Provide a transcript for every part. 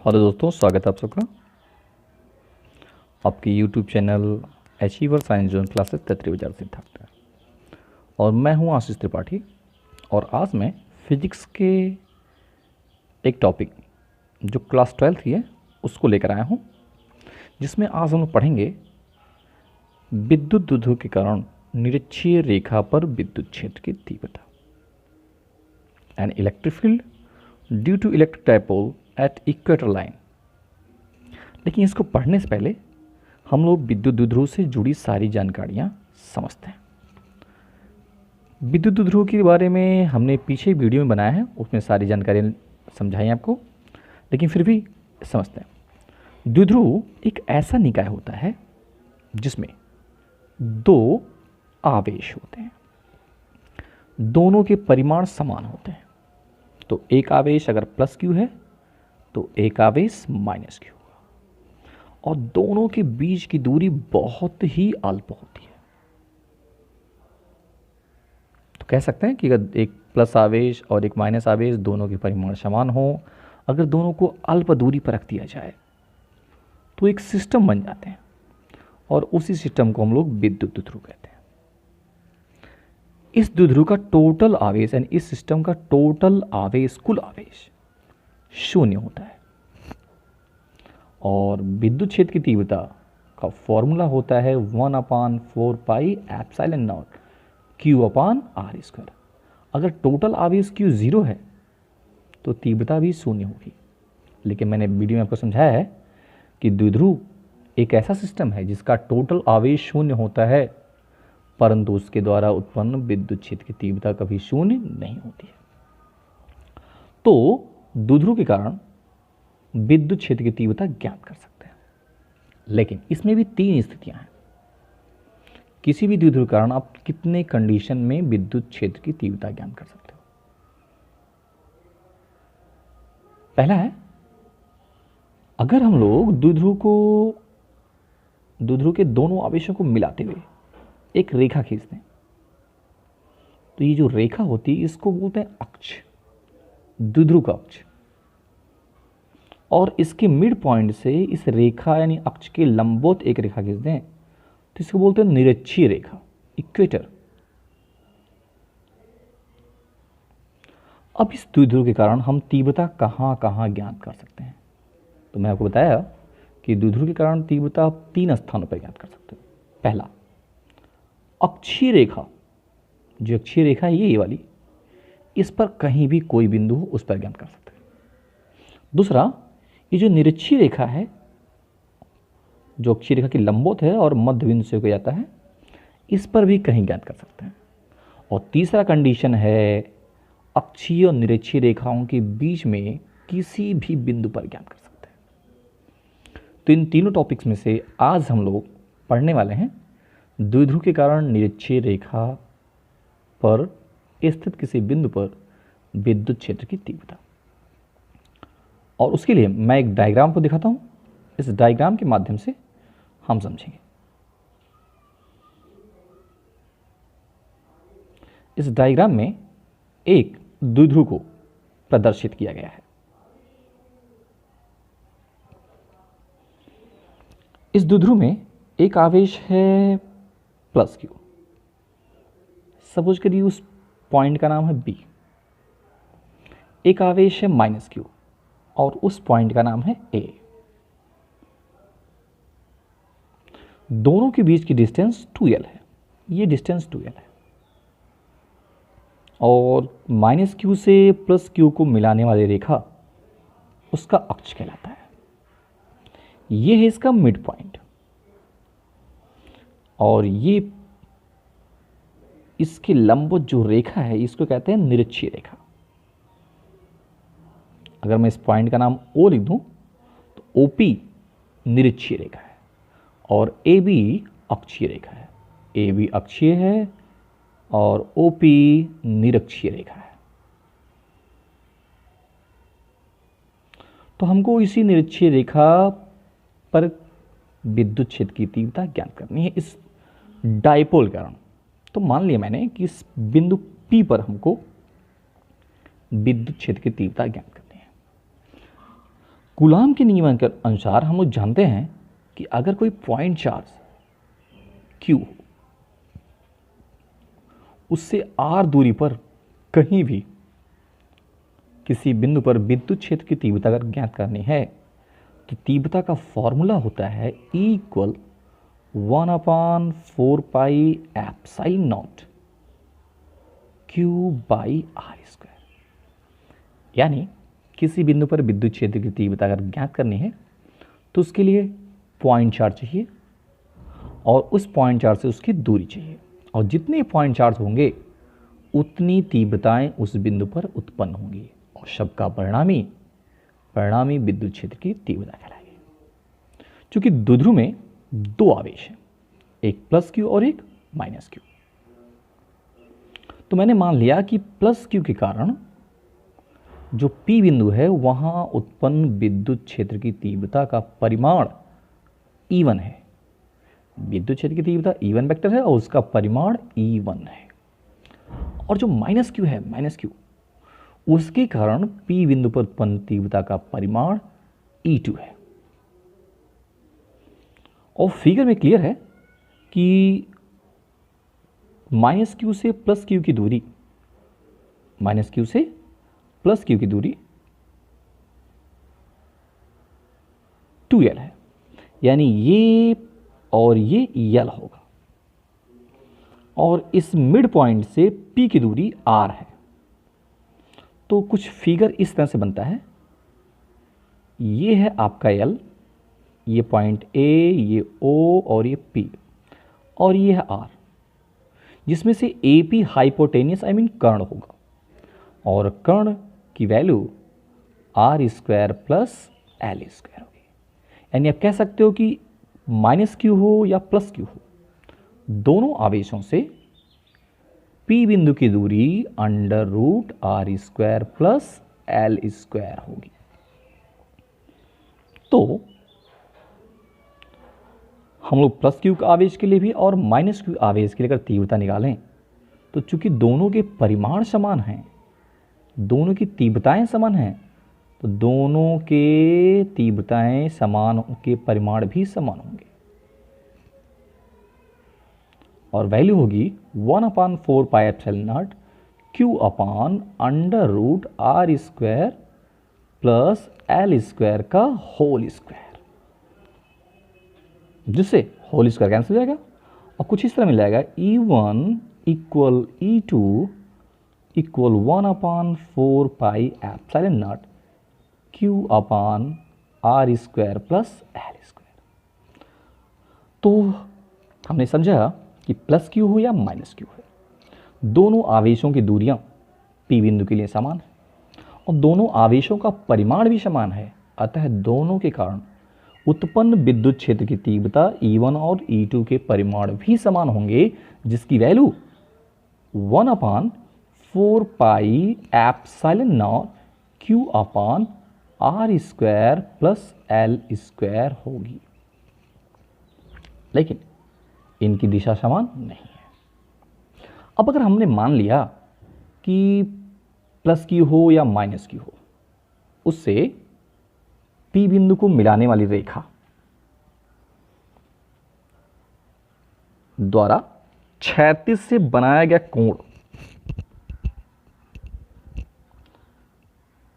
Hello दोस्तों, स्वागत है आप सबका आपके YouTube channel achiever science zone classes Taittiri बाजार सिद्धार्थ। और मैं हूं आशीष त्रिपाठी। और आज मैं फिजिक्स के एक टॉपिक जो क्लास 12 ही है उसको लेकर आया हूं, जिसमें आज हम लोग पढ़ेंगे विद्युत द्विध्रुव के कारण निरक्षीय रेखा पर विद्युत क्षेत्र की तीव्रता, an electric field due to electric dipole at equator line. लेकिन इसको पढ़ने से पहले हम लोग विद्युत द्विध्रुव से जुड़ी सारी जानकारियाँ समझते हैं। विद्युत द्विध्रुव के बारे में हमने पीछे वीडियो में बनाया है, उसमें सारी जानकारियाँ समझाई आपको, लेकिन फिर भी समझते हैं। द्विध्रुव एक ऐसा निकाय होता है जिसमें दो आवेश होते हैं, दोनों के परिमाण समान होते हैं। तो एक आवेश अगर प्लस क्यू है तो एक आवेश माइनस क्यू होगा, और दोनों के बीच की दूरी बहुत ही अल्प होती है। तो कह सकते हैं कि अगर एक प्लस आवेश और एक माइनस आवेश दोनों के परिमाण समान हो, अगर दोनों को अल्प दूरी पर रख दिया जाए तो एक सिस्टम बन जाते हैं, और उसी सिस्टम को हम लोग विद्युत द्विध्रुव कहते हैं। इस द्विध्रुव का टोटल आवेश यानी इस सिस्टम का टोटल आवेश, कुल आवेश शून्य होता है। और विद्युत क्षेत्र की तीव्रता का फॉर्मूला होता है 1/4 पाई एप्सिलॉन नॉट Q/r²। अगर टोटल आवेश Q 0 है तो तीव्रता भी शून्य होगी। लेकिन मैंने वीडियो में आपको समझाया है कि द्विध्रुव एक ऐसा सिस्टम है जिसका टोटल आवेश शून्य होता है, परंतु उसके द्वारा उत्पन्न विद्युत क्षेत्र की तीव्रता कभी शून्य नहीं होती है। तो द्विध्रुव के कारण विद्युत क्षेत्र की तीव्रता ज्ञात कर सकते हैं, लेकिन इसमें भी 3 स्थितियां हैं। किसी भी द्विध्रुव के कारण आप कितने कंडीशन में विद्युत क्षेत्र की तीव्रता ज्ञात कर सकते हो। पहला है, अगर हम लोग द्विध्रुव के दोनों आवेशों को मिलाते हुए एक रेखा खींचते हैं, तो ये जो रेखा होती है इसको बोलते हैं अक्ष, द्विध्रुव का अक्ष। और इसके मिड पॉइंट से इस रेखा यानी अक्ष के लंबवत एक रेखा खींच दें तो इसको बोलते हैं निरक्षीय रेखा, इक्वेटर। अब इस द्विध्रुव के कारण हम तीव्रता कहां कहां ज्ञात कर सकते हैं। तो मैं आपको बताया कि द्विध्रुव के कारण तीव्रता आप 3 स्थानों पर ज्ञात कर सकते हो। पहला, अक्षीय रेखा, जो अक्षीय रेखा है ये वाली, इस पर कहीं भी कोई बिंदु हो उस पर ज्ञात कर सकते हैं। दूसरा, ये जो निरक्षीय रेखा है, जो अक्षीय रेखा की लंबवत है और मध्य बिंदु से होकर जाता है, इस पर भी कहीं ज्ञात कर सकते हैं। और तीसरा कंडीशन है, अक्षीय और निरक्षीय रेखाओं के बीच में किसी भी बिंदु पर ज्ञात कर सकते हैं। तो इन तीनों टॉपिक्स में से आज हम लोग पढ़ने वाले हैं द्विध्रुव के कारण निरक्षीय रेखा पर स्थित किसी बिंदु पर विद्युत क्षेत्र की तीव्रता। और उसके लिए मैं एक डायग्राम को दिखाता हूं, इस डायग्राम के माध्यम से हम समझेंगे। इस डायग्राम में एक द्विध्रुव को प्रदर्शित किया गया है। इस द्विध्रुव में एक आवेश है प्लस क्यू। सपोज करिए उस पॉइंट का नाम है बी। एक आवेश है माइनस क्यू और उस पॉइंट का नाम है ए। दोनों के बीच की डिस्टेंस 2l है, ये डिस्टेंस 2l है। और माइनस क्यू से प्लस क्यू को मिलाने वाली रेखा उसका अक्ष कहलाता है। ये है इसका मिड पॉइंट, और ये इसके लंबवत जो रेखा है इसको कहते हैं निरक्षीय रेखा। अगर मैं इस पॉइंट का नाम O लिख दूं तो OP निरक्षीय रेखा है और AB अक्षीय रेखा है। AB अक्षीय है और OP निरक्षीय रेखा है। तो हमको इसी निरक्षीय रेखा पर विद्युत क्षेत्र की तीव्रता ज्ञात करनी है इस डायपोल के कारण। तो मान लिया मैंने कि इस बिंदु P पर हमको विद्युत क्षेत्र की तीव्रता ज्ञात करनी है। कूलाम के नियम के अनुसार हम लोग जानते हैं कि अगर कोई पॉइंट चार्ज Q उससे r दूरी पर कहीं भी किसी बिंदु पर विद्युत क्षेत्र की तीव्रता अगर ज्ञात करनी है तो तीव्रता का फॉर्मूला होता है E equal 1/4 pi epsilon nought Q by R square. यानी किसी बिंदु पर विद्युत क्षेत्र की तीव्रता अगर ज्ञात करनी है तो उसके लिए पॉइंट चार्ज चाहिए और उस पॉइंट चार्ज से उसकी दूरी चाहिए, और जितने पॉइंट चार्ज होंगे उतनी तीव्रताएं उस बिंदु पर उत्पन्न होंगी और सबका परिणामी विद्युत क्षेत्र की तीव्रता कहलाएगी। चूंकि द्विध्रुव में दो आवेश हैं, एक प्लस Q और एक माइनस Q, तो मैंने मान लिया कि प्लस Q के कारण जो P बिंदु है वहां उत्पन्न विद्युत क्षेत्र की तीव्रता का परिमाण E1 है। विद्युत क्षेत्र की तीव्रता E1 वेक्टर है और उसका परिमाण E1 है। और जो माइनस Q है, उसके कारण P बिंदु पर उत्पन्न तीव्रता का परिमाण E2 है। और फिगर में क्लियर है कि माइनस Q से प्लस Q की दूरी, टू एल है, यानी ये और ये L होगा, और इस मिड पॉइंट से P की दूरी R है। तो कुछ फिगर इस तरह से बनता है, ये है आपका L, ये पॉइंट A, ये O और ये P, और ये है R, जिसमें से AP हाइपोटेनियस कर्ण होगा, और कर्ण की value R square plus L square होगी। यानी आप कह सकते हो कि माइनस Q हो या प्लस Q हो, दोनों आवेशों से P बिंदु की दूरी under root R square plus L square होगी। तो हम लोग प्लस Q आवेश के लिए भी और माइनस Q आवेश के लिए अगर तीव्रता निकालें तो चूंकि दोनों के परिमाण समान हैं, दोनों की तीव्रताएं समान हैं, तो दोनों के तीव्रताएं समान के परिमाण भी समान होंगे, और वैल्यू होगी 1/4 pi epsilon nought Q upon under root R square plus L square का होल स्क्वायर, जिससे होल स्क्वायर कैंसिल हो जाएगा और कुछ इस तरह मिल जाएगा E1 equal E2 equal 1/4 pi epsilon nought Q upon R square plus L square. तो हमने समझा कि प्लस Q हो या माइनस Q हो, दोनों आवेशों की दूरियां P बिंदु के लिए समान है और दोनों आवेशों का परिमाण भी समान है, अतः दोनों के कारण उत्पन्न विद्युत क्षेत्र की तीव्रता E1 और E2 के परिमाण भी समान होंगे, जिसकी value 1/4 pi epsilon nought Q upon R square plus L square होगी। लेकिन इनकी दिशा समान नहीं है। अब अगर हमने मान लिया कि प्लस Q हो या माइनस Q हो, उससे P बिंदु को मिलाने वाली रेखा द्वारा क्षैतिज से बनाया गया कोण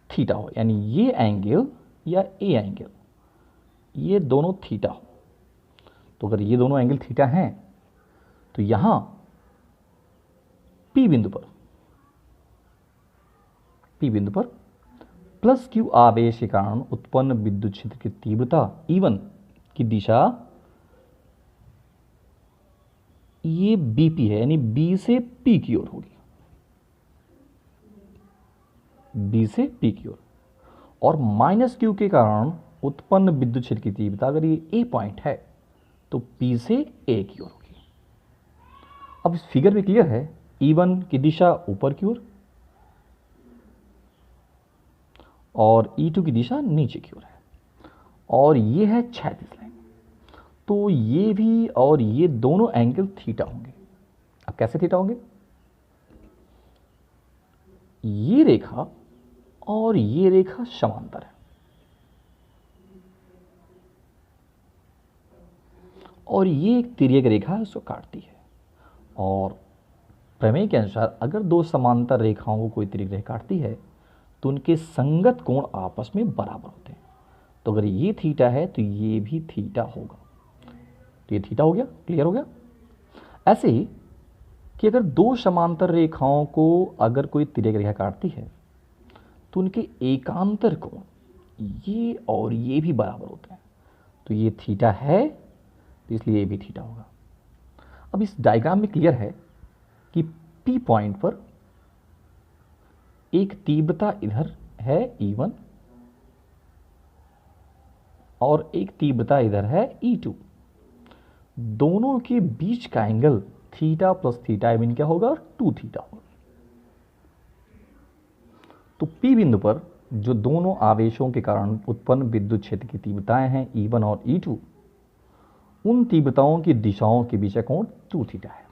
थीटा हो, यानी ये एंगल या ए एंगल, ये दोनों थीटा हो। तो अगर ये दोनों एंगल थीटा हैं तो यहां P बिंदु पर प्लस Q आवेश के कारण उत्पन्न विद्युत क्षेत्र की तीव्रता E1 की दिशा ये BP है, यानी B से P की ओर होगी, B से P की ओर, और माइनस Q के कारण उत्पन्न विद्युत क्षेत्र की तीव्रता अगर ये A पॉइंट है तो P से A की ओर होगी। अब इस फिगर में क्लियर है E1 की दिशा ऊपर की ओर और E2 की दिशा नीचे की ओर है, और ये है क्षैतिज लाइन, तो ये भी और ये दोनों एंगल थीटा होंगे। अब कैसे थीटा होंगे? ये रेखा और ये रेखा समांतर है और ये एक तिर्यक रेखा है, उसको काटती है। और प्रमेय के अनुसार अगर दो समांतर रेखाओं को कोई तिर्यक रेखा काटती है तो उनके संगत कोण आपस में बराबर होते हैं। तो अगर ये थीटा है तो ये भी थीटा होगा। तो ये थीटा हो गया, क्लियर हो गया। ऐसे ही कि अगर दो समांतर रेखाओं को अगर कोई तिर्यक रेखा काटती है तो उनके एकांतर कोण ये और ये भी बराबर होते हैं। तो ये थीटा है तो इसलिए ये भी थीटा होगा। अब इस डायग्राम में क्लियर है कि P पॉइंट पर एक तीव्रता इधर है E1 और एक तीव्रता इधर है E2। दोनों के बीच का angle theta plus theta mean क्या होगा, 2 थीटा होगा। तो P बिंदु पर जो दोनों आवेशों के कारण उत्पन्न विद्युत क्षेत्र की तीव्रताएं हैं E1 और E2, उन तीव्रताओं की दिशाओं के बीच का कोण 2 थीटा है।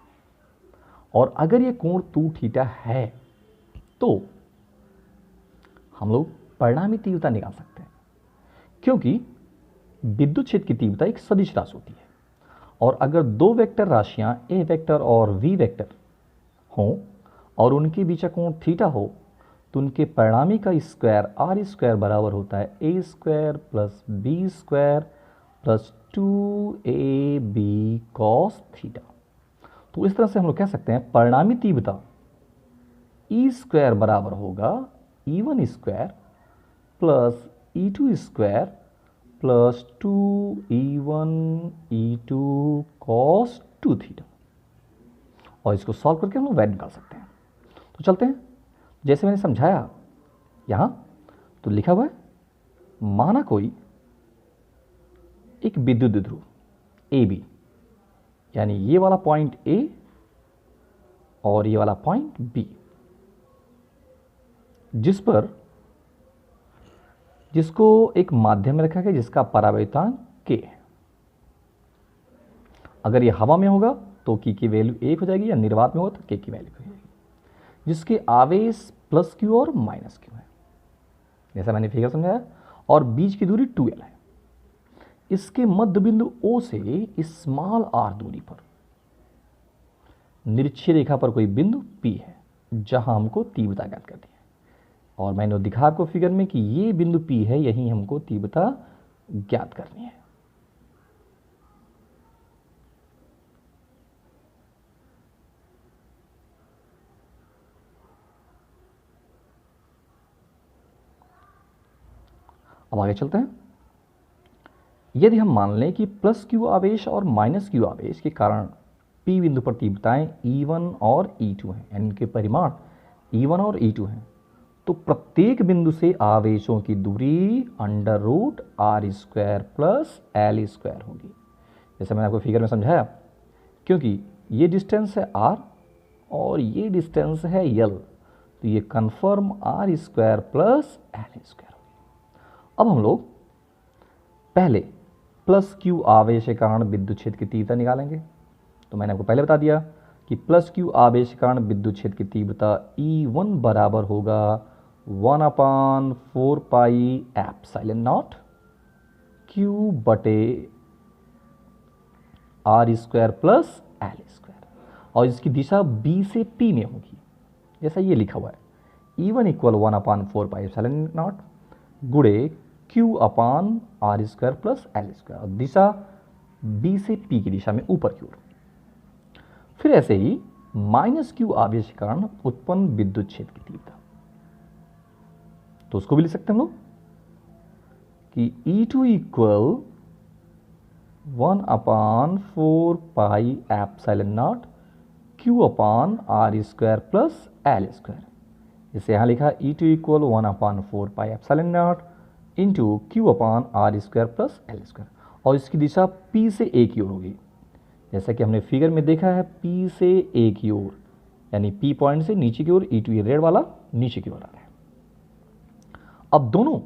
और अगर ये कोण 2 थीटा है तो हम लोग परिणामी तीव्रता निकाल सकते हैं, क्योंकि विद्युत क्षेत्र की तीव्रता एक सदिश राशि होती है। और अगर दो वेक्टर राशियां ए वेक्टर और वी वेक्टर हों और उनके बीच का कोण थीटा हो तो उनके परिणामी का स्क्वायर आर स्क्वायर बराबर होता है A square plus B square plus 2ab cos theta. तो इस तरह से हम लोग कह सकते हैं परिणामी तीव्रता ई स्क्वायर बराबर होगा E1 square plus E2 square plus 2E1 E2 cos 2 theta. और इसको सॉल्व करके हम लोग वैल्यू निकाल सकते हैं। तो चलते हैं, जैसे मैंने समझाया यहाँ तो लिखा हुआ है, माना कोई एक विद्युत ध्रुव AB, यानी ये वाला पॉइंट A और ये वाला पॉइंट B, जिसको एक माध्यम में रखा गया जिसका परावर्तनांक K है। अगर ये हवा में होगा तो की वैल्यू 1 हो जाएगी, या निर्वात में होगा तो K की वैल्यू हो जाएगी, जिसके आवेश प्लस Q और माइनस Q है, जैसा मैंने फिगर समझाया। और बीच की दूरी 2L है। इसके मध्य बिंदु O से स्मॉल r दूरी पर निरक्षीय रेखा पर कोई बिंदु P है जहां हमको तीव्रता ज्ञात करनी है। और मैंने दिखा आपको फिगर में कि ये बिंदु P है, यहीं हमको तीव्रता ज्ञात करनी है। अब आगे चलते हैं। यदि हम मान लें कि प्लस Q आवेश और माइनस Q आवेश के कारण P बिंदु पर तीव्रताएं E1 और E2 हैं, यानी इनके परिमाण E1 और E2 हैं, तो प्रत्येक बिंदु से आवेशों की दूरी under root R square plus L square होगी, जैसे मैंने आपको फिगर में समझाया। क्योंकि ये डिस्टेंस है R और ये डिस्टेंस है L, तो ये confirm R square plus L square होगी। अब हम लोग पहले प्लस Q आवेश के कारण विद्युत क्षेत्र की तीव्रता निकालेंगे। तो मैंने आपको पहले बता दिया कि प्लस Q आवेश के कारण विद्युत क्षेत्र की तीव्रता E1 बराबर होगा 1/4 पाई एप्सिलॉन नॉट Q बटे R square plus L square, और इसकी दिशा B से P में होगी, जैसा ये लिखा हुआ है। E1 equal 1/4 pi epsilon not गुणे Q upon R square plus L square, और दिशा B से P की दिशा में ऊपर की ओर। फिर ऐसे ही माइनस Q आवेश के कारण उत्पन्न विद्युत क्षेत्र की तीव्रता, तो उसको भी लिख सकते हैं हम लोग कि E2 equal 1/4 pi epsilon nought Q upon R square plus L square. इसे यहाँ लिखा E2 equal 1/4 pi epsilon naught into Q upon R square plus L square, और इसकी दिशा P से A की ओर होगी, जैसा कि हमने फिगर में देखा है P से A की ओर, यानी P पॉइंट से नीचे की ओर E2 ये रेड वाला नीचे की ओर आ रहा है। अब दोनों,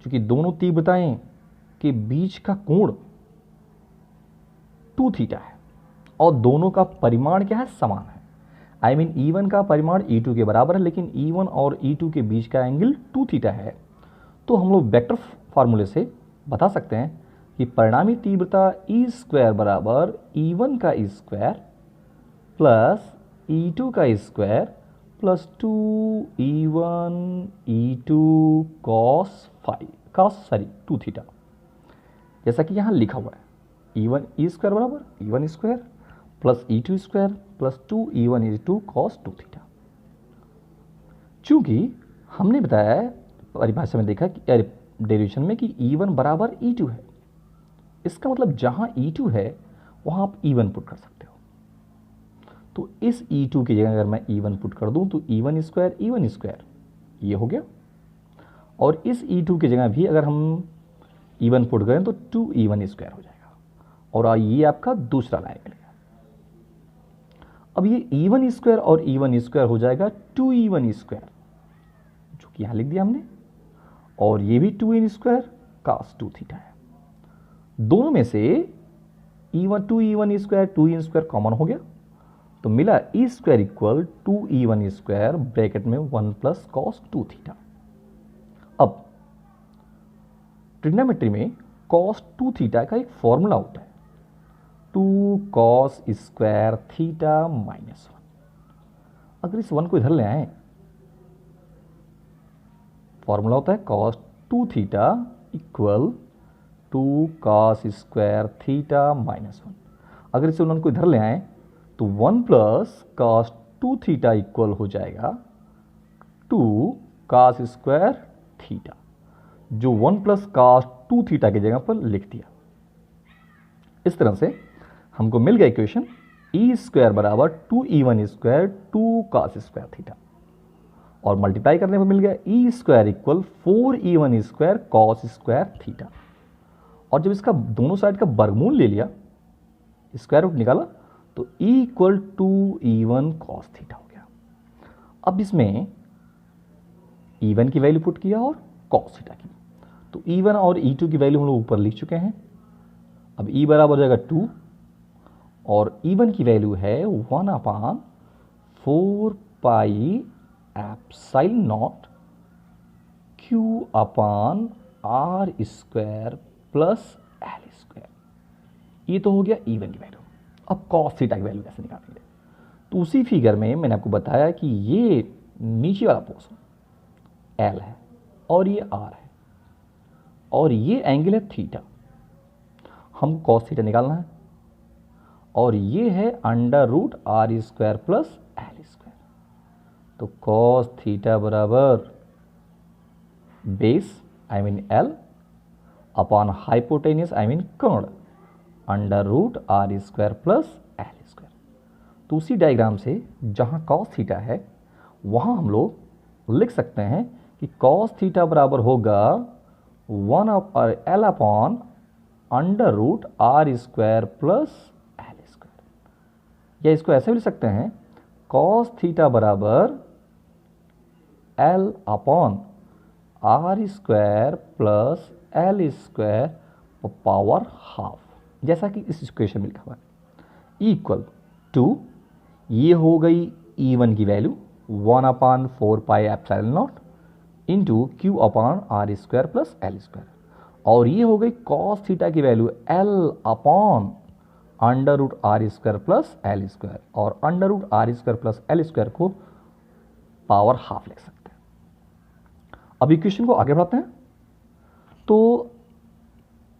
चूंकि दोनों तीव्रताएं के बीच का कोण 2 थीटा है और दोनों का परिमाण क्या है, समान है। आई मीन E1 का परिमाण E2 के बराबर है, लेकिन E1 और E2 के बीच का एंगल 2 थीटा है। तो हम लोग वेक्टर फार्मूले से बता सकते हैं कि परिणामी तीव्रता ई स्क्वायर बराबर E1 का स्क्वायर प्लस E2 का square plus 2E1 E2 2 theta, जैसा कि यहाँ लिखा हुआ है। E1 ई स्क्वायर बराबर E1 square plus E2 square plus 2E1 E2 cos 2 theta. चूंकि हमने बताया परिभाषा में देखा कि डेरिवेशन में कि E1 बराबर E2 है, इसका मतलब जहाँ E2 है वहाँ आप E1 पुट कर सकते हो। तो इस E2 की जगह अगर मैं E1 पुट कर दूँ तो E1 स्क्वायर ये हो गया, और इस E2 की जगह भी अगर हम E1 पुट करें तो 2E1 स्क्वायर हो जाएगा, और ये आपका दूसरा लाइन मिल गया। अब ये E1 स्क्वायर और E1 स्क्वायर हो जाएगा 2E1 स्क्वायर, जो कि यहाँ लिख दिया हमने, और ये भी 2E स्क्वायर cos 2 थीटा है। दोनों में से E1 square 2E square common हो गया, तो मिला E square equal 2E1 square bracket में 1 प्लस cos 2 थीटा। अब ट्रिग्नोमेट्री में cos 2 थीटा का एक फॉर्मूला होता है, 2 cos स्क्वायर थीटा माइनस 1। अगर इस 1 को इधर ले आए, फॉर्मूला होता है cos 2 theta equal 2 cos square theta minus 1। अगर इस 1 को इधर ले आए तो 1 प्लस cos 2 थीटा इक्वल हो जाएगा 2 cos स्क्वायर थीटा, जो 1 प्लस cos 2 थीटा की जगह पर लिख दिया। इस तरह से हमको मिल गया इक्वेशन E स्क्वायर बराबर 2E1 square 2 cos square theta, और मल्टीप्लाई करने पर मिल गया E square equal 4E1 square cos square theta. और जब इसका दोनों साइड का वर्गमूल ले लिया, स्क्वायर रूट निकाला, तो E equal 2E1 cos theta हो गया। अब इसमें E1 की वैल्यू पुट किया और cos थीटा की, तो E1 और E2 की वैल्यू हम लोग ऊपर लिख चुके हैं। अब E बराबर हो जाएगा 2, और E1 की वैल्यू है 1/4 pi epsilon nought Q upon R square plus L square. ये तो हो गया E1 की वैल्यू। अब cos थीटा की वैल्यू कैसे निकालेंगे? तो उसी फिगर में मैंने आपको बताया कि ये नीचे वाला पोर्शन L है और ये R है, और ये एंगल है थीटा। हमको cos थीटा निकालना है, और ये है under root R square plus L square. तो cos थीटा बराबर base I mean L upon hypotenuse I mean कर्ण under root R square plus L square. तो उसी डायग्राम से जहाँ cos थीटा है वहाँ हम लोग लिख सकते हैं कि cos थीटा बराबर होगा 1 L upon under root R square plus L square. या इसको ऐसे भी लिख सकते हैं cos थीटा बराबर L upon R square plus L square power half, जैसा कि इस इक्वेशन में लिखा हुआ है। इक्वल टू ये हो गई E1 की value 1/4 pi epsilon naught into Q upon R square plus L square, और ये हो गई cos थीटा की value L upon under root R square plus L square, और under root R square plus L square को power half लिख सकते हैं। अब इक्वेशन को आगे बढ़ाते हैं, तो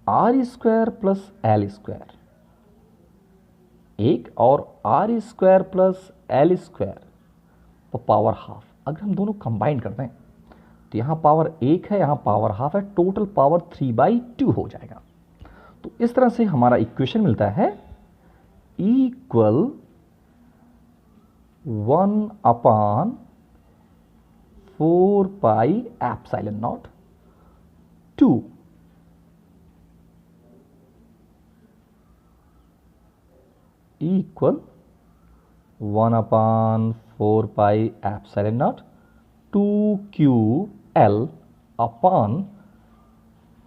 R square plus L square एक और R square plus L square तो पावर हाफ, अगर हम दोनों कंबाइन करते हैं तो यहाँ पावर 1 है, यहाँ पावर हाफ है, टोटल पावर 3/2 हो जाएगा। तो इस तरह से हमारा इक्वेशन मिलता है E equal 1/4 pi epsilon not 2 equal 1/4 pi epsilon not 2QL upon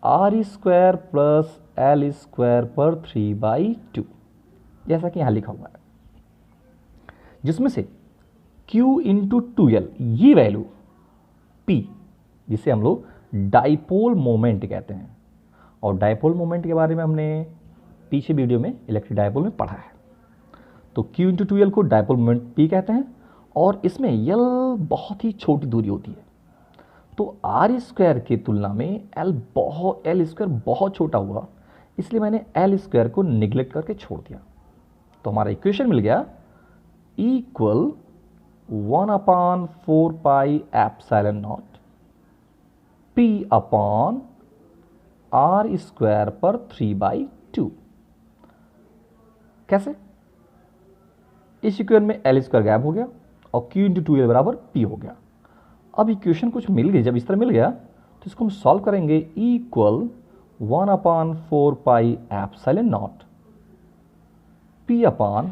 R square plus L square पर 3/2, जैसा कि यहाँ लिखा हुआ है, जिसमें से Q इंटू 2L, ये वैल्यू P, जिसे हम लोग डाइपोल मोमेंट कहते हैं। और डाइपोल मोमेंट के बारे में हमने पीछे वीडियो में इलेक्ट्रिक डाइपोल में पढ़ा है। तो Q इंटू 2L को डाइपोल मोमेंट P कहते हैं, और इसमें L बहुत ही छोटी दूरी होती है। तो R स्क्वायर की तुलना में L स्क्वायर बहुत छोटा हुआ, इसलिए मैंने L स्क्वायर को निगलेक्ट करके छोड़ दिया। तो हमारा इक्वेशन मिल गया equal 1/4 pi epsilon not P upon R square पर 3/2। कैसे? इस इक्वेशन में L स्क्वायर गायब हो गया और Q इंटू 2L बराबर P हो गया। अब इक्वेशन कुछ मिल गई, जब इस तरह मिल गया तो इसको हम सॉल्व करेंगे। Equal 1/4 pi epsilon not P upon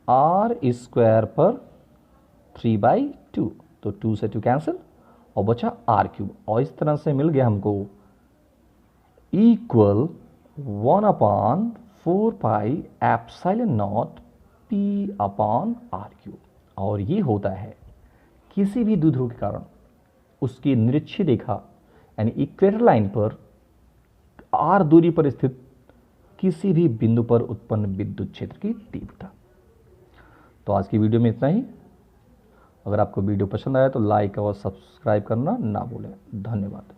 R square पर 3/2। तो 2 से 2 कैंसिल और बचा R3, और इस तरह से मिल गया हमको equal 1/4 pi epsilon not P upon R3। और ये होता है किसी भी द्विध्रुव के कारण उसकी निरक्षीय रेखा यानी इक्वेटर लाइन पर R दूरी पर स्थित किसी भी बिंदु पर उत्पन्न विद्युत क्षेत्र की तीव्रता। तो आज की वीडियो में इतना ही। अगर आपको वीडियो पसंद आया तो लाइक और सब्सक्राइब करना ना भूलें। धन्यवाद।